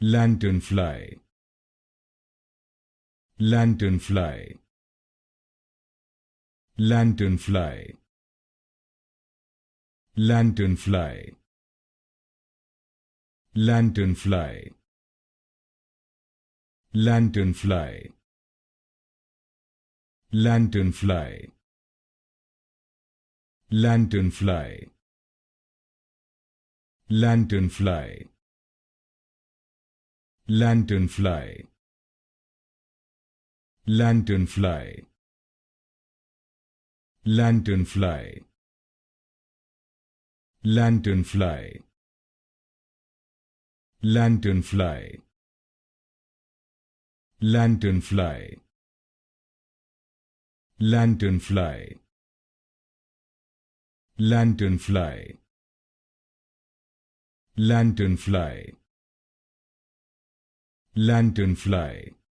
Lanternfly. Lanternfly. Lanternfly. Lanternfly. Lanternfly. Lanternfly. Lanternfly. Lanternfly. Lanternfly. Lanternfly. Lanternfly. Lanternfly. Lanternfly. Lanternfly. Lanternfly. Lanternfly. Lanternfly. Lanternfly. Lanternfly.